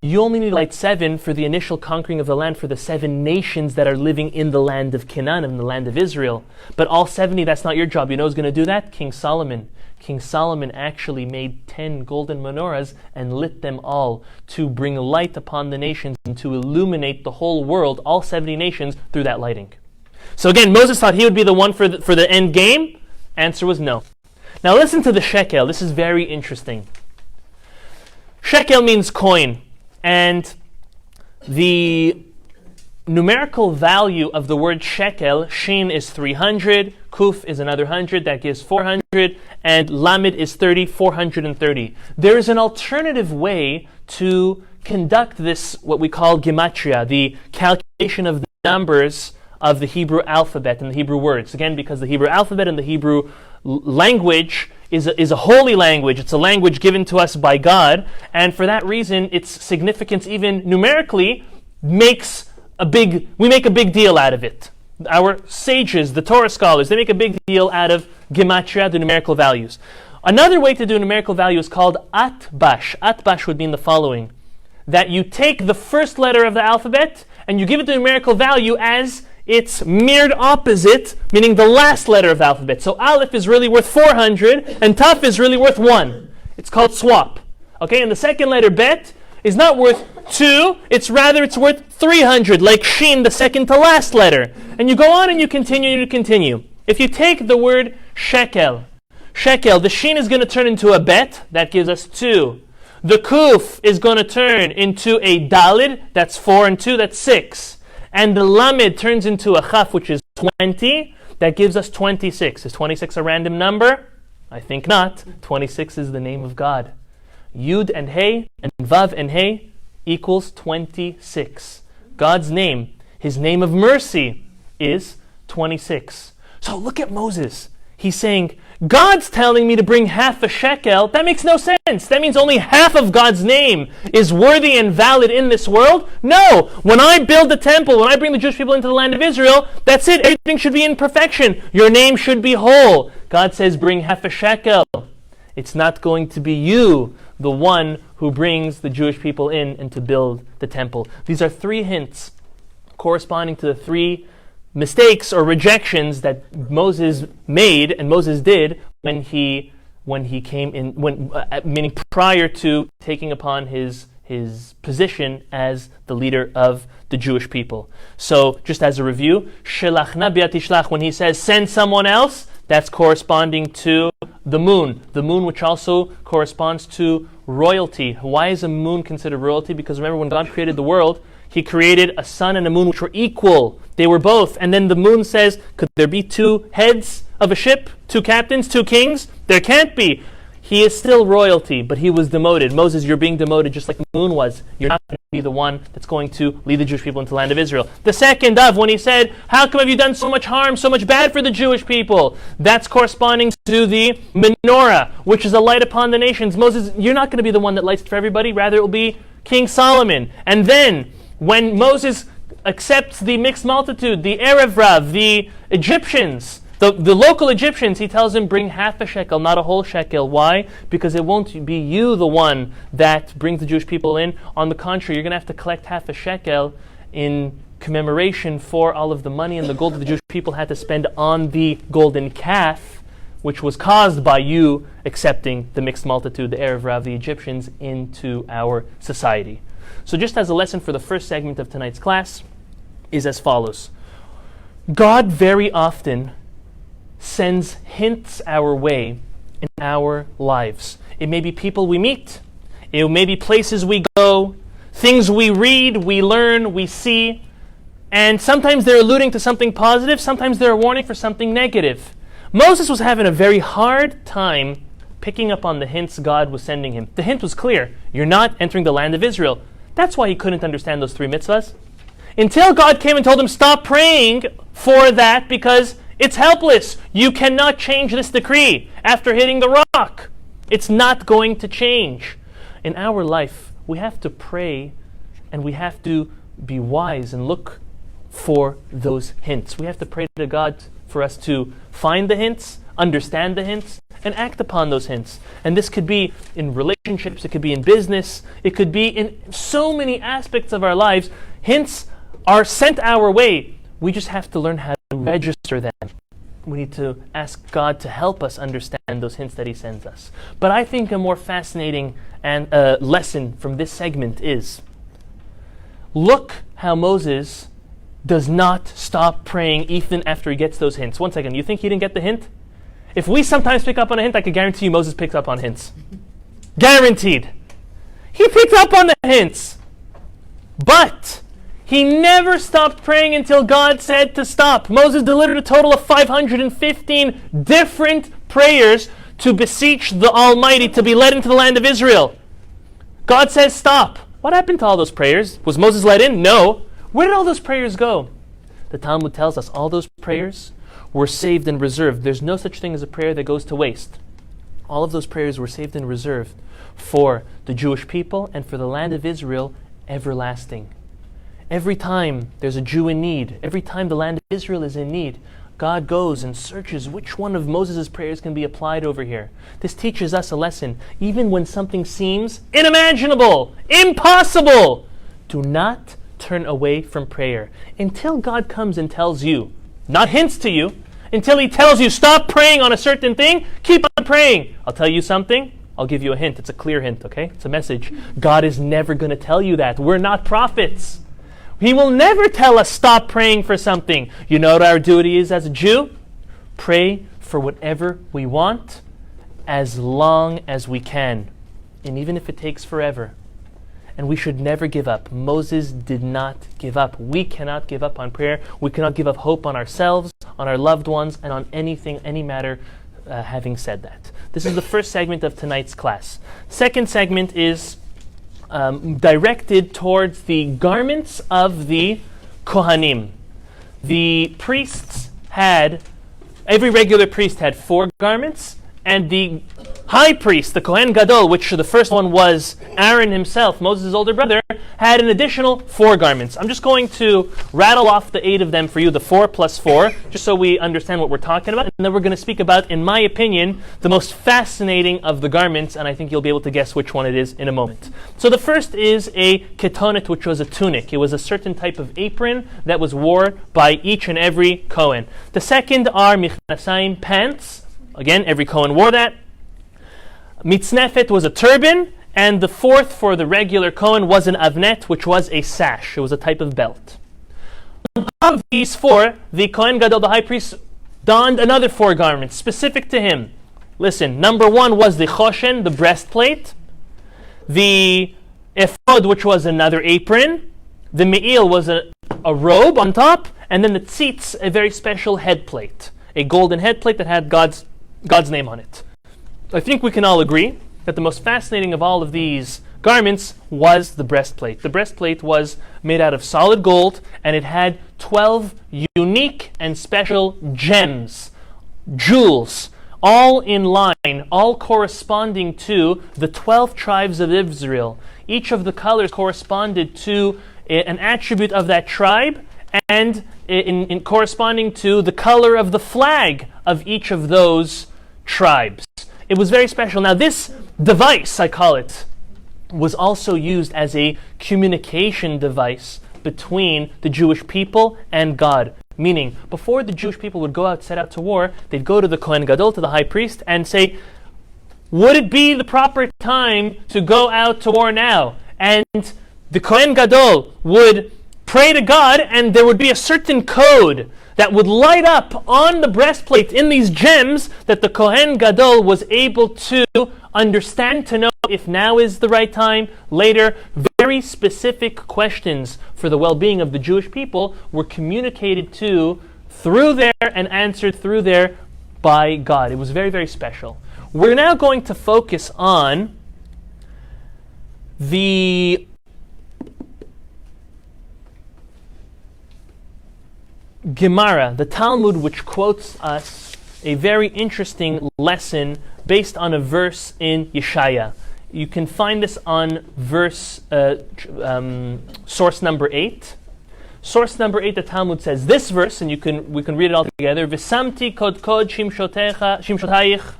You only need to light 7 for the initial conquering of the land for the 7 nations that are living in the land of Canaan, in the land of Israel. But all 70, that's not your job. You know who's going to do that? King Solomon. King Solomon actually made 10 golden menorahs and lit them all to bring light upon the nations and to illuminate the whole world, all 70 nations, through that lighting. So again, Moses thought he would be the one for the end game. Answer was no. Now listen to the shekel. This is very interesting. Shekel means coin. And the numerical value of the word shekel, shin is 300, kuf is another 100, that gives 400, and lamed is 30, 430. There is an alternative way to conduct this, what we call gematria, the calculation of the numbers of the Hebrew alphabet and the Hebrew words. Again, because the Hebrew alphabet and the Hebrew language is a holy language. It's a language given to us by God, and for that reason, its significance, even numerically, we make a big deal out of it. Our sages, the Torah scholars, they make a big deal out of gematria, the numerical values. Another way to do a numerical value is called atbash. Atbash would mean the following: that you take the first letter of the alphabet and you give it the numerical value as its mirrored opposite, meaning the last letter of the alphabet. So Aleph is really worth 400 and Taf is really worth 1. It's called swap. Okay, and the second letter Bet is not worth 2, it's worth 300, like Shin, the second to last letter. And you go on and you continue. If you take the word shekel, the Shin is going to turn into a Bet, that gives us 2. The Kuf is going to turn into a Dalid, that's 4 and 2, that's 6. And the Lamed turns into a Chaf, which is 20. That gives us 26. Is 26 a random number? I think not. 26 is the name of God. Yud and Hey and Vav and Hey equals 26. God's name, his name of mercy, is 26. So look at Moses. He's saying, God's telling me to bring half a shekel. That makes no sense. That means only half of God's name is worthy and valid in this world. No. When I build the temple, when I bring the Jewish people into the land of Israel, that's it. Everything should be in perfection. Your name should be whole. God says, bring half a shekel. It's not going to be you, the one who brings the Jewish people in and to build the temple. These are 3 hints corresponding to the 3 mistakes or rejections that Moses made and Moses did when he came in, meaning prior to taking upon his position as the leader of the Jewish people. So, just as a review, Shelachna biat tishlach, when he says send someone else, that's corresponding to the moon, which also corresponds to royalty. Why is a moon considered royalty? Because remember, when God created the world, he created a sun and a moon which were equal. They were both. And then the moon says, could there be 2 heads of a ship? 2 captains? 2 kings? There can't be. He is still royalty, but he was demoted. Moses, you're being demoted just like the moon was. You're not going to be the one that's going to lead the Jewish people into the land of Israel. The second of, when he said, how come have you done so much harm, so much bad for the Jewish people? That's corresponding to the menorah, which is a light upon the nations. Moses, you're not going to be the one that lights for everybody. Rather, it will be King Solomon. And then, when Moses accepts the mixed multitude, the Erev Rav, the Egyptians, the local Egyptians, he tells them, bring half a shekel, not a whole shekel. Why? Because it won't be you the one that brings the Jewish people in. On the contrary, you're going to have to collect half a shekel in commemoration for all of the money and the gold that the Jewish people had to spend on the golden calf, which was caused by you accepting the mixed multitude, the Erev Rav, the Egyptians, into our society. So just as a lesson for the first segment of tonight's class is as follows. God very often sends hints our way in our lives. It may be people we meet. It may be places we go. things we read, we learn, we see, and sometimes they're alluding to something positive, sometimes they're warning for something negative. Moses was having a very hard time picking up on the hints God was sending him. The hint was clear. You're not entering the land of Israel. That's why he couldn't understand those 3 mitzvahs. Until God came and told him, stop praying for that because it's helpless. You cannot change this decree after hitting the rock. It's not going to change. In our life, we have to pray and we have to be wise and look for those hints. We have to pray to God for us to find the hints, understand the hints, and act upon those hints. And this could be in relationships, it could be in business, it could be in so many aspects of our lives. Hints are sent our way. We just have to learn how to register them. We need to ask God to help us understand those hints that He sends us. But I think a more fascinating lesson from this segment is, look how Moses does not stop praying even after he gets those hints. One second, you think he didn't get the hint? If we sometimes pick up on a hint, I can guarantee you Moses picks up on hints. Guaranteed. He picked up on the hints. But he never stopped praying until God said to stop. Moses delivered a total of 515 different prayers to beseech the Almighty to be led into the land of Israel. God says stop. What happened to all those prayers? Was Moses let in? No. Where did all those prayers go? The Talmud tells us all those prayers were saved and reserved. There's no such thing as a prayer that goes to waste. All of those prayers were saved and reserved for the Jewish people and for the land of Israel, everlasting. Every time there's a Jew in need, every time the land of Israel is in need, God goes and searches which one of Moses' prayers can be applied over here. This teaches us a lesson. Even when something seems unimaginable, impossible, do not turn away from prayer until God comes and tells you, not hints to you, until He tells you stop praying on a certain thing, keep on praying. I'll tell you something. I'll give you a hint. It's a clear hint, okay? It's a message. God is never going to tell you that. We're not prophets. He will never tell us stop praying for something. You know what our duty is as a Jew? Pray for whatever we want as long as we can. And even if it takes forever. And we should never give up. Moses did not give up. We cannot give up on prayer. We cannot give up hope on ourselves, on our loved ones, and on anything, any matter. Having said that, this is the first segment of tonight's class. Second segment is directed towards the garments of the Kohanim. The priests every regular priest had 4 garments, and the high priest, the Kohen Gadol, which the first one was Aaron himself, Moses' older brother, had an additional 4 garments. I'm just going to rattle off the 8 of them for you, the 4 plus 4, just so we understand what we're talking about. And then we're going to speak about, in my opinion, the most fascinating of the garments, and I think you'll be able to guess which one it is in a moment. So the first is a ketonet, which was a tunic. It was a certain type of apron that was worn by each and every Kohen. The second are michnasayim, pants. Again, every Kohen wore that. Mitznefet was a turban, and the fourth for the regular Kohen was an avnet, which was a sash. It was a type of belt. On top of these 4, the Kohen Gadol, the high priest, donned another 4 garments specific to him. Listen, number 1 was the choshen, the breastplate. The ephod, which was another apron. The me'il was a robe on top. And then the tzitz, a very special head plate. A golden head plate that had God's name on it. I think we can all agree that the most fascinating of all of these garments was the breastplate. The breastplate was made out of solid gold, and it had 12 unique and special gems, jewels, all in line, all corresponding to the 12 tribes of Israel. Each of the colors corresponded to an attribute of that tribe, and in corresponding to the color of the flag of each of those tribes. It was very special. Now this device, I call it, was also used as a communication device between the Jewish people and God. Meaning, before the Jewish people would go out, set out to war, they'd go to the Kohen Gadol, to the high priest, and say, would it be the proper time to go out to war now? And the Kohen Gadol would pray to God, and there would be a certain code that would light up on the breastplate in these gems that the Kohen Gadol was able to understand to know if now is the right time, later. Very specific questions for the well-being of the Jewish people were communicated to through there and answered through there by God. It was very, very special. We're now going to focus on the Gemara, the Talmud, which quotes us a very interesting lesson based on a verse in Yeshaya. You can find this on source number 8. Source number 8, the Talmud says this verse, and we can read it all together. V'samti kod kod shimshotayich,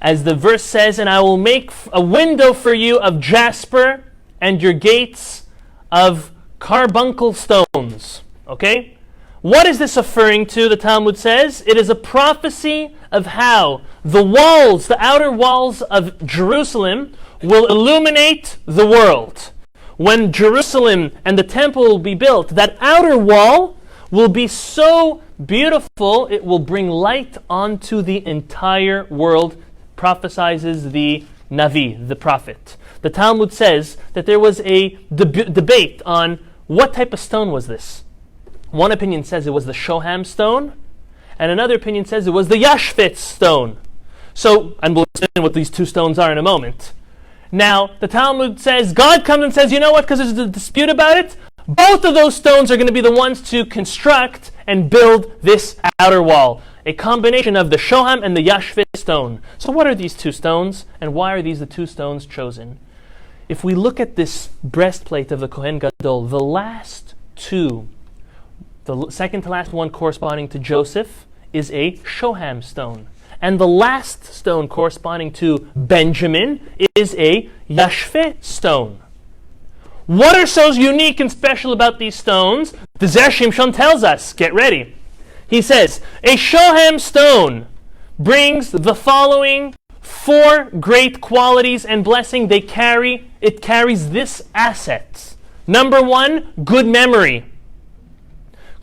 as the verse says, and I will make a window for you of jasper and your gates of carbuncle stones. Okay? What is this referring to, the Talmud says? It is a prophecy of how the walls, the outer walls of Jerusalem, will illuminate the world. When Jerusalem and the temple will be built, that outer wall will be so beautiful, it will bring light onto the entire world, prophesizes the Navi, the prophet. The Talmud says that there was a debate on what type of stone was this. One opinion says it was the Shoham stone, and another opinion says it was the Yashfe stone. So, and we'll explain what these two stones are in a moment. Now, the Talmud says, God comes and says, you know what, because there's a dispute about it, both of those stones are going to be the ones to construct and build this outer wall. A combination of the Shoham and the Yashfe stone. So what are these two stones, and why are these the two stones chosen? If we look at this breastplate of the Kohen Gadol, the last two, the second to last one corresponding to Joseph, is a Shoham stone. And the last stone corresponding to Benjamin is a Yashfe stone. What are so unique and special about these stones? The Zera Shimshon tells us, get ready. He says, a Shoham stone brings the following 4 great qualities and blessing it carries this asset. Number 1, good memory.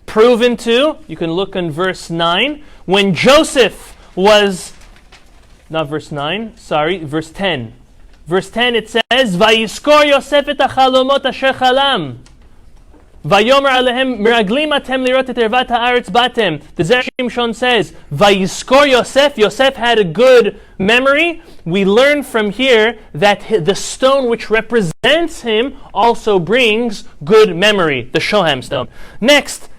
Proven to, you can look in verse 9, when Joseph was, not verse 9, sorry, verse 10. Verse 10 it says, Vayiskor Yosef et hachalomot asher chalam. Vayomer alehem miraglim atem lirot et ervat haaretz batem. The Zera Shimshon says, Vayiskor Yosef. Yosef had a good memory. We learn from here that the stone which represents him also brings good memory, the Shoham stone. Next,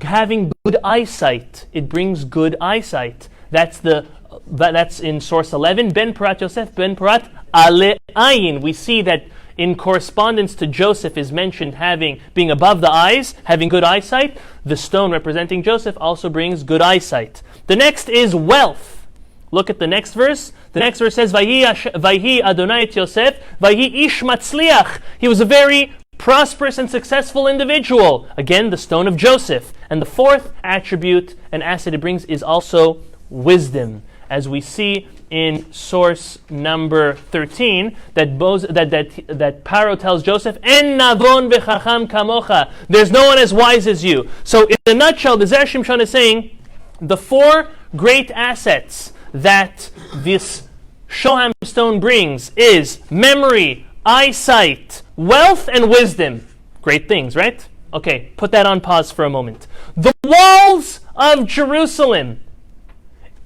having good eyesight. It brings good eyesight. That's in source 11. Ben Parat Yosef, Ben Parat Ale Ayin. We see that in correspondence to Joseph is mentioned being above the eyes, having good eyesight. The stone representing Joseph also brings good eyesight. The next is wealth. Look at the next verse. The next verse says, Vayhi Adonai et Yosef, Vayhi ish matzliach. He was a very prosperous and successful individual. Again, the stone of Joseph. And the fourth attribute and asset it brings is also wisdom. As we see in source number 13, that Paro tells Joseph, En navon v'chacham kamocha. There's no one as wise as you. So in a nutshell, the Zera Shimshon is saying, the 4 great assets that this Shoham stone brings is memory, eyesight, wealth, and wisdom. Great things, right? Okay, put that on pause for a moment. The walls of Jerusalem,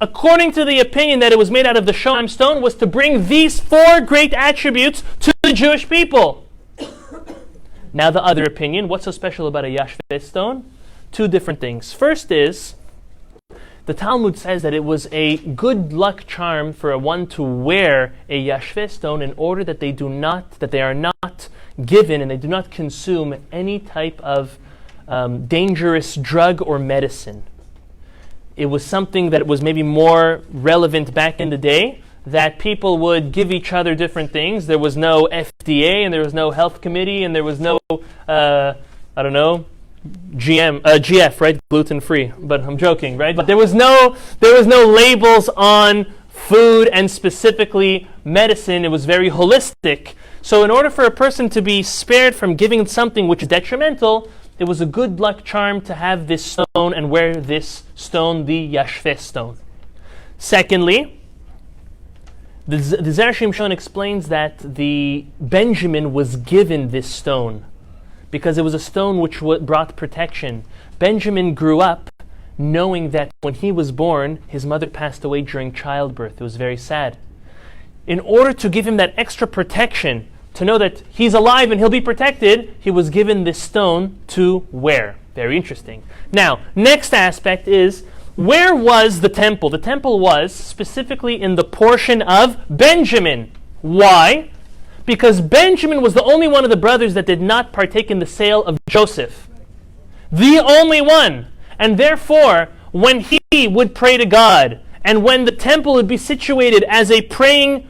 according to the opinion that it was made out of the Shoham stone, was to bring these 4 great attributes to the Jewish people. Now the other opinion, what's so special about a Yashfe stone? 2 different things. First is, the Talmud says that it was a good luck charm for one to wear a Yashfe stone in order that they are not given and they do not consume any type of dangerous drug or medicine. It was something that was maybe more relevant back in the day, that people would give each other different things. There was no FDA and there was no health committee and there was no, GF, right? Gluten-free. But I'm joking, right? But there was no labels on food and specifically medicine. It was very holistic. So in order for a person to be spared from giving something which is detrimental, it was a good luck charm to have this stone and wear this stone, the Yashfe stone. Secondly, The Zera Shimshon explains that the Benjamin was given this stone because it was a stone which brought protection. Benjamin grew up knowing that when he was born, his mother passed away during childbirth. It was very sad. In order to give him that extra protection, to know that he's alive and he'll be protected, he was given this stone to wear. Very interesting. Now, next aspect is, where was the temple? The temple was specifically in the portion of Benjamin. Why? Because Benjamin was the only one of the brothers that did not partake in the sale of Joseph. The only one. And therefore, when he would pray to God, and when the temple would be situated as a praying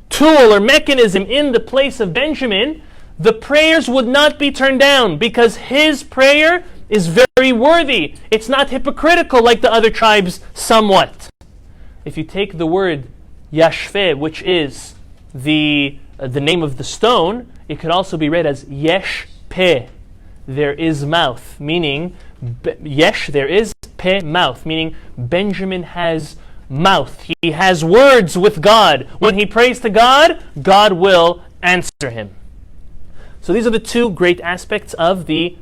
tool or mechanism in the place of Benjamin, the prayers would not be turned down because his prayer is very worthy. It's not hypocritical like the other tribes somewhat. If you take the word Yashfe, which is the name of the stone, it could also be read as Yesh Pe. There is mouth, meaning Yesh, there is Pe, mouth, meaning Benjamin has mouth. He has words with God. When he prays to God, God will answer him. So these are the two great aspects of the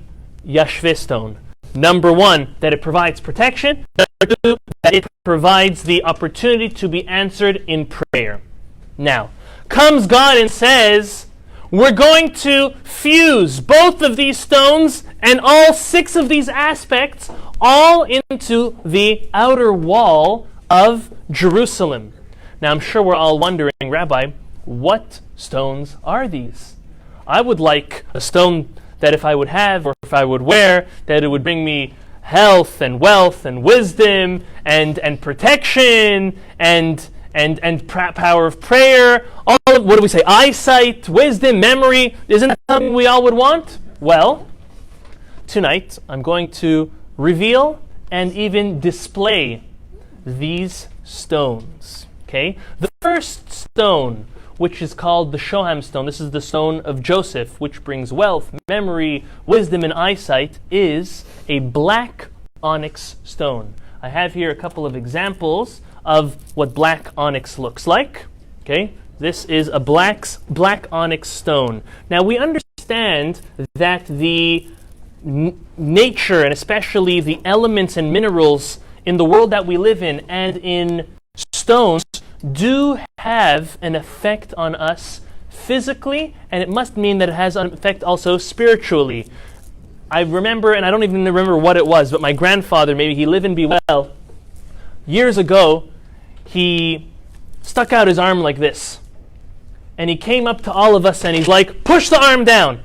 Yashve stone. Number one, that it provides protection. Number two, that it provides the opportunity to be answered in prayer. Now, comes God and says, we're going to fuse both of these stones and all 6 of these aspects all into the outer wall of Jerusalem. Now, I'm sure we're all wondering, Rabbi, what stones are these? I would like a stone that if I would have or if I would wear, that it would bring me health and wealth and wisdom and protection and power of prayer. All of, what do we say? Eyesight, wisdom, memory. Isn't that something we all would want? Well, tonight I'm going to reveal and even display these stones. Okay? The first stone, which is called the Shoham stone, this is the stone of Joseph, which brings wealth, memory, wisdom, and eyesight, is a black onyx stone. I have here a couple of examples of what black onyx looks like. Okay? This is a black onyx stone. Now we understand that the nature, and especially the elements and minerals in the world that we live in and in stones, do have an effect on us physically, and it must mean that it has an effect also spiritually. I remember, and I don't even remember what it was, but my grandfather, maybe he live and be well, years ago, he stuck out his arm like this. And he came up to all of us and he's like, push the arm down.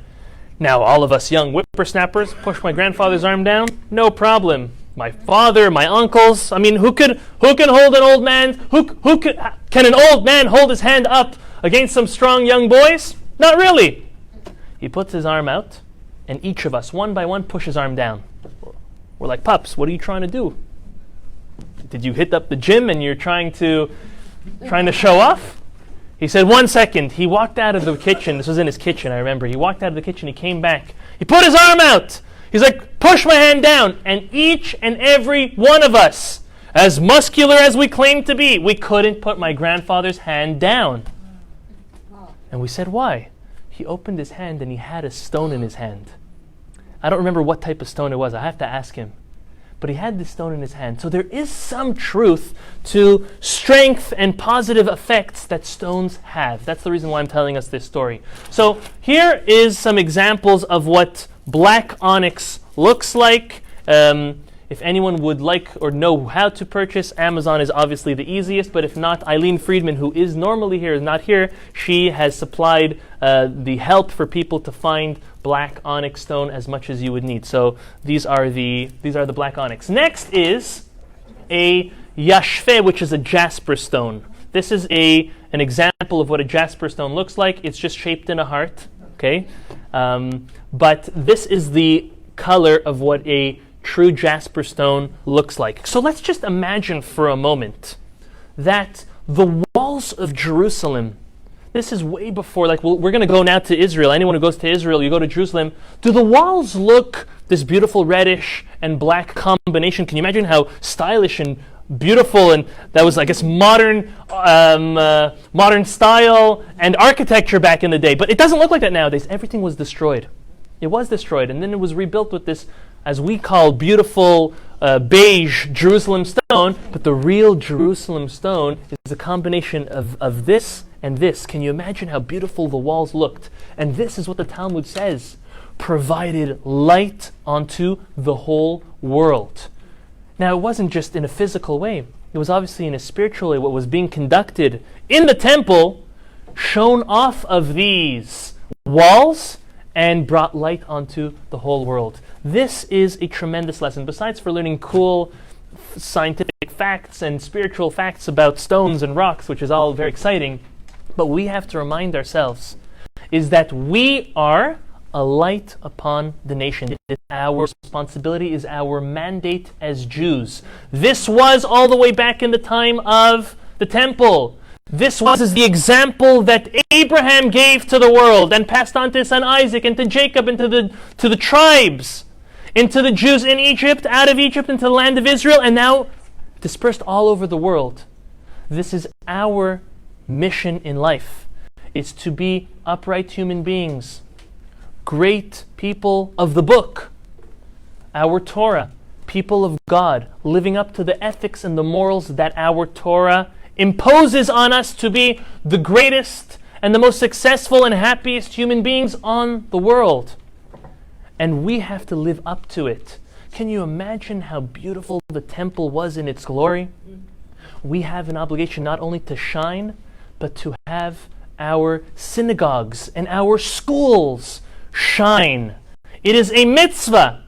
Now all of us young whippersnappers push my grandfather's arm down, no problem. My father, my uncles, I mean, who can hold an old man? Can an old man hold his hand up against some strong young boys? Not really. He puts his arm out, and each of us, one by one, push his arm down. We're like, Pups, what are you trying to do? Did you hit up the gym and you're trying to show off? He said, 1 second. He walked out of the kitchen. This was in his kitchen, I remember. He walked out of the kitchen, he came back. He put his arm out. He's like, push my hand down. And each and every one of us, as muscular as we claim to be, we couldn't put my grandfather's hand down. And we said, why? He opened his hand and he had a stone in his hand. I don't remember what type of stone it was. I have to ask him. But he had this stone in his hand. So there is some truth to strength and positive effects that stones have. That's the reason why I'm telling us this story. So here is some examples of what black onyx looks like. If anyone would like or know how to purchase, Amazon is obviously the easiest, but if not, Eileen Friedman, who is normally here, is not here. She has supplied the help for people to find black onyx stone as much as you would need. So these are the black onyx. Next is a Yashfe, which is a jasper stone. This is an example of what a jasper stone looks like. It's just shaped in a heart. Okay, but this is the color of what a true jasper stone looks like. So let's just imagine for a moment that the walls of Jerusalem, This is way before, like, we're going to go now to Israel. Anyone who goes to Israel, you go to Jerusalem. Do the walls look this beautiful reddish and black combination? Can you imagine how stylish and beautiful, and that was, I guess, modern style and architecture back in the day? But it doesn't look like that nowadays. Everything was destroyed. It was destroyed, and then it was rebuilt with this, as we call, beautiful beige Jerusalem stone. But the real Jerusalem stone is a combination of this and this. Can you imagine how beautiful the walls looked? And this is what the Talmud says provided light onto the whole world. Now, it wasn't just in a physical way. It was obviously in a spiritual way. What was being conducted in the temple shone off of these walls and brought light onto the whole world. This is a tremendous lesson. Besides for learning cool scientific facts and spiritual facts about stones and rocks, which is all very exciting, but we have to remind ourselves is that we are a light upon the nation. It is our responsibility, is our mandate as Jews. This was all the way back in the time of the temple. This was the example that Abraham gave to the world and passed on to his son Isaac and to Jacob and to the tribes, into the Jews in Egypt, out of Egypt into the land of Israel, and now dispersed all over the world. This is our mission in life. It's to be upright human beings, great people of the book, our Torah, people of God, living up to the ethics and the morals that our Torah imposes on us to be the greatest and the most successful and happiest human beings on the world. And we have to live up to it. Can you imagine how beautiful the temple was in its glory? We have an obligation not only to shine, but to have our synagogues and our schools shine. It is a mitzvah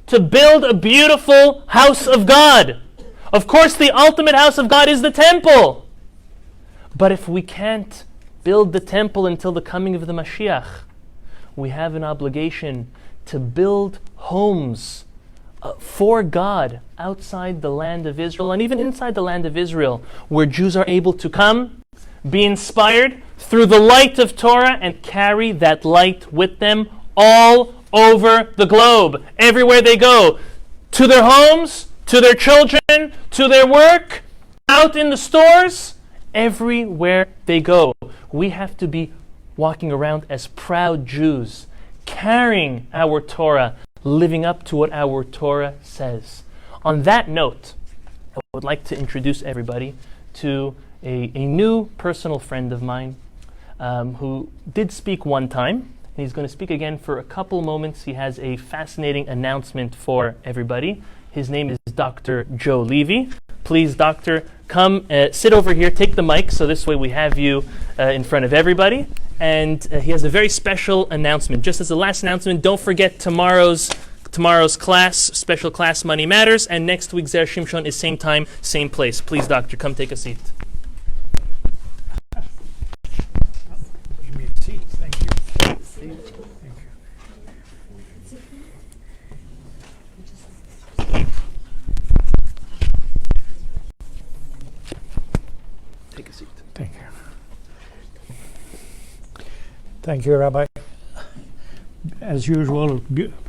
to build a beautiful house of God. Of course, the ultimate house of God is the temple. But if we can't build the temple until the coming of the Mashiach, we have an obligation to build homes for God outside the land of Israel and even inside the land of Israel, where Jews are able to come, be inspired through the light of Torah, and carry that light with them all over the globe, everywhere they go, to their homes, to their children, to their work, out in the stores, everywhere they go. We have to be walking around as proud Jews, carrying our Torah, living up to what our Torah says. On that note, I would like to introduce everybody to a new personal friend of mine who did speak one time. And he's going to speak again for a couple moments. He has a fascinating announcement for everybody. His name is Dr. Joe Levy. Please, Doctor, come sit over here, take the mic, so this way we have you in front of everybody. And he has a very special announcement. Just as the last announcement, don't forget tomorrow's class, special class, Money Matters, and next week's Zera Shimshon is same time, same place. Please, Doctor, come take a seat. Give me a seat. Thank you. Thank you. Take a seat. Thank you. Thank you, Rabbi. As usual,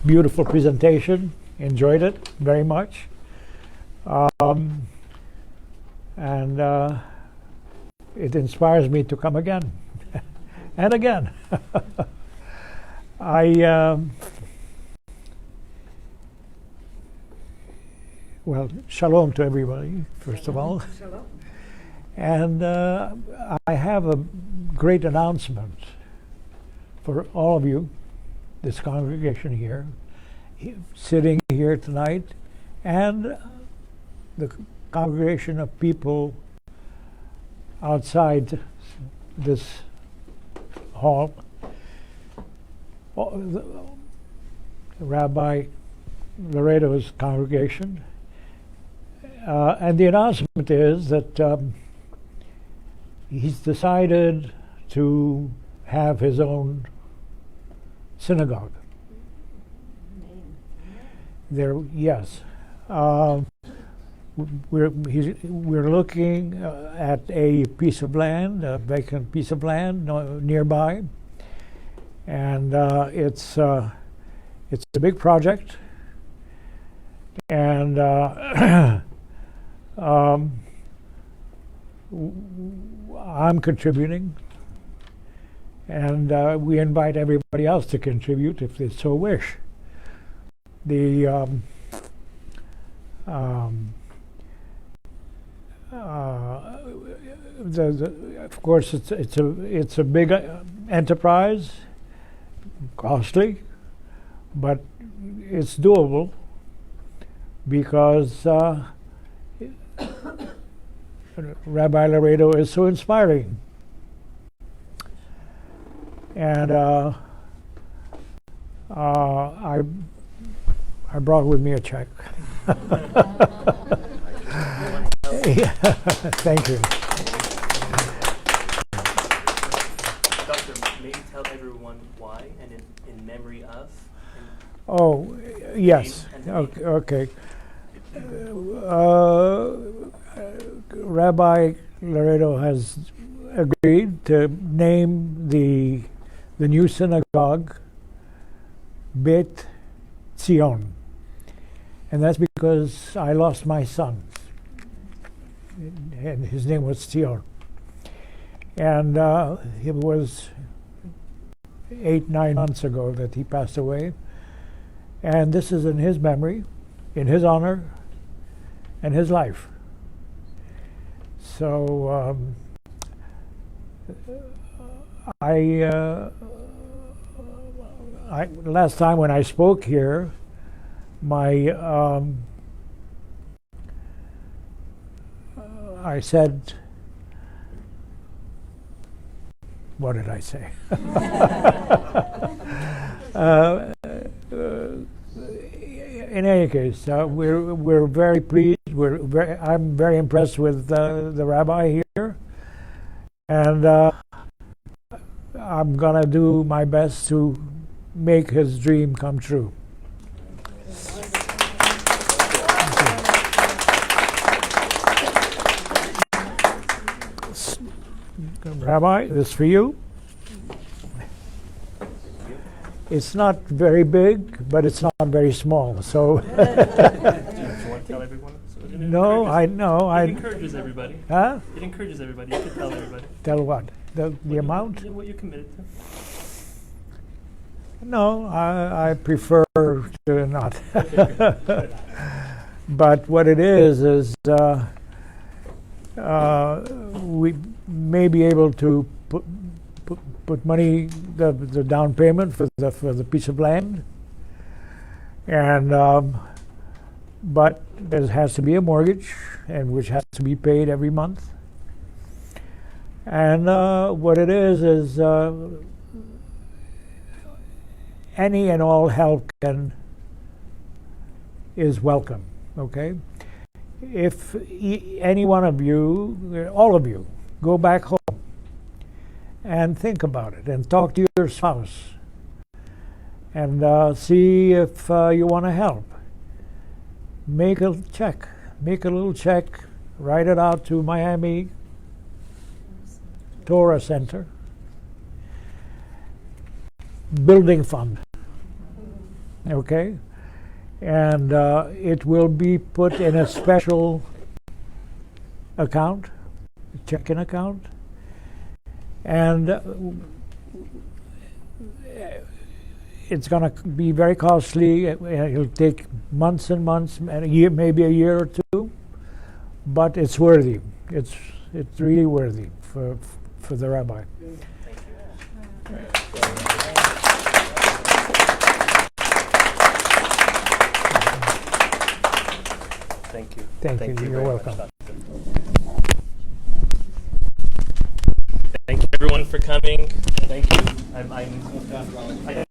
beautiful presentation. Enjoyed it very much. And it inspires me to come again and again. Well, shalom to everybody, first of all. Shalom. And I have a great announcement for all of you, this congregation here, sitting here tonight, and the congregation of people outside this hall. Rabbi Loredo's congregation. And the announcement is that he's decided to have his own synagogue. There, yes. we're looking at a piece of land, a vacant piece of land nearby, and it's a big project, and I'm contributing, and we invite everybody else to contribute if they so wish. Of course, it's a big enterprise, costly, but it's doable because Rabbi Laredo is so inspiring, and I brought with me a check. Yeah, thank you. Doctor, maybe tell everyone why and in memory of. Oh, yes. Okay. Rabbi Laredo has agreed to name the new synagogue Bet Zion, and that's because I lost my son, and his name was Zion, and it was 8-9 months ago that he passed away, and this is in his memory, in his honor, and his life. So I last time when I spoke here, my I said, what did I say? In any case, we're very pleased. I'm very impressed with the rabbi here, and I'm gonna do my best to make his dream come true. Rabbi, this is for you. It's not very big, but it's not very small. So. Do you want to tell everyone? No, I know. It encourages everybody. Huh? It encourages everybody. You can tell everybody. Tell what? The amount? What you committed to. No, I prefer to not. But what it is we may be able to put money, the down payment for the piece of land, and but there has to be a mortgage, and which has to be paid every month. And what it is any and all help is welcome. Okay. If any one of you, all of you, go back home and think about it and talk to your spouse and see if you want to help. Make a check. Make a little check. Write it out to Miami Torah Center. Building fund. Okay? And it will be put in a special account, checking account, and it's going to be very costly. It'll take months and months, and a year, maybe a year or two, but it's worthy. It's really worthy for the rabbi. Thank you. Thank you. You're welcome. Thank you, everyone, for coming. Thank you.